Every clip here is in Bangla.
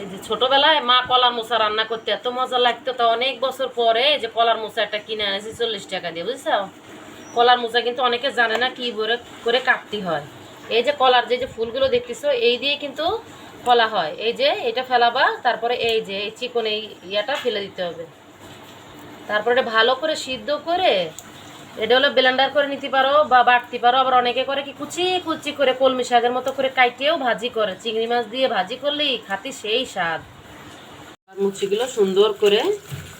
এই যে ছোটবেলায় মা কলার মোচা রান্না করতে এত মজা লাগতো, তো অনেক বছর পরে এই যে কলার মোচা একটা কিনে এনেছি 40 টাকা দিয়ে, বুঝছো? কলার মোচা কিন্তু অনেকে জানে না কি করে কাটতে হয়। এই যে কলার যে ফুলগুলো দেখতেছো এই দিয়ে কিন্তু কলা হয়। এই যে এটা ফেলাবা, তারপরে এই যে এই চিকন এই ইয়াটা ফেলে দিতে হবে। তারপরে এটা ভালো করে সিদ্ধ করে এটা হলো ব্লেন্ডার করে নিতে পারো বা বাটতে পারো। আবার অনেকে করে কি কুচি কুচি করে কলমি শাকের মতো করে কাইটেও ভাজি করে, চিংড়ি মাছ দিয়ে ভাজি করলেই খাতি সেই স্বাদ। মুচিগুলো সুন্দর করে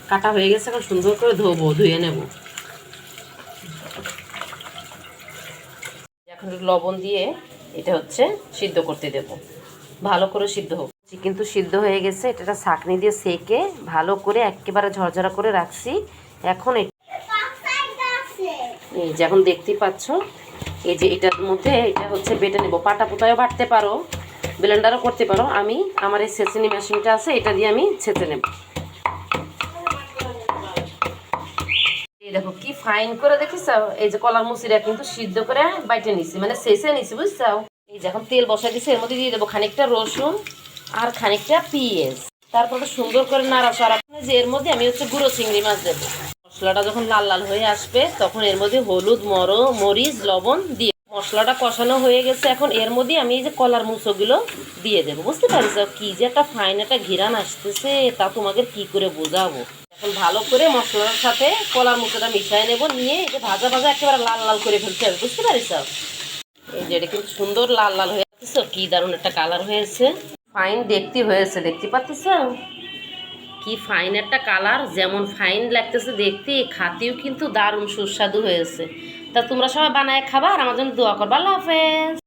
কাটা হয়ে গেছে, এখন সুন্দর করে ধুয়ে নেব। এখন লবণ দিয়ে এটা হচ্ছে সিদ্ধ করতে দেব, ভালো করে সিদ্ধ হোক। কিন্তু সিদ্ধ হয়ে গেছে, এটা ছাঁকনি দিয়ে সেকে ভালো করে একেবারে ঝরঝরা করে রাখছি। এখন এই যে এখন দেখতেই পাচ্ছ, এই যে এটার মধ্যে এটা হচ্ছে বেটে নেব। পাটা পোতায়ও বাটতে পারো, ব্লেন্ডারও করতে পারো। আমি আমার এই ছেঁচনি মেশিনটা আছে, এটা দিয়ে আমি ছেঁচে নেব। এই দেখো কি ফাইন করে দেখিস, এই যে কলার মুচিটা কিন্তু সিদ্ধ করে বাইটে নিছি, মানে শেষে নিছি, বুঝছো? এই যে এখন তেল বসাই দিছি, এর মধ্যে দিয়ে দেবো খানিকটা রসুন আর খানিকটা পেঁয়াজ। তারপরে সুন্দর করে নাড়াচাড়া যে এর মধ্যে আমি হচ্ছে গুঁড়ো চিংড়ি মাছ দেবো। মশলাটা যখন লাল লাল হয়ে আসবে তখন এর মধ্যে হলুদ, মরিচ, লবণ দিয়ে মশলাটা কষানো হয়ে গেছে। এখন এর মধ্যে আমি এই যে কলার মুচোগুলো দিয়ে দেবো। বুঝতে পারছো কি যে একটা ফাইন একটা ঘিরান আসতেছে, তা তোমাকে কি করে বোঝাবো। এখন ভালো করে মশলার সাথে কলার মুচোটা মিশিয়ে নেব, নিয়ে এই যে ভাজা ভাজা একেবারে লাল লাল করে ফেলতে হবে। বুঝতে পারিস? এই যে এটা কিন্তু সুন্দর লাল লাল হয়ে যাচ্ছে, কি দারুণ একটা কালার হয়েছে, ফাইন দেখতে হয়েছে। দেখতে পাচ্ছিস কি ফাইন একটা কালার, যেমন ফাইন লাগতেছে দেখতে, খাতেও কিন্তু দারুণ সুস্বাদু হয়েছে। তা তোমরা সবাই বানায় খাবা আর আমার জন্য দোয়া করবা। আল্লাহ হাফেজ।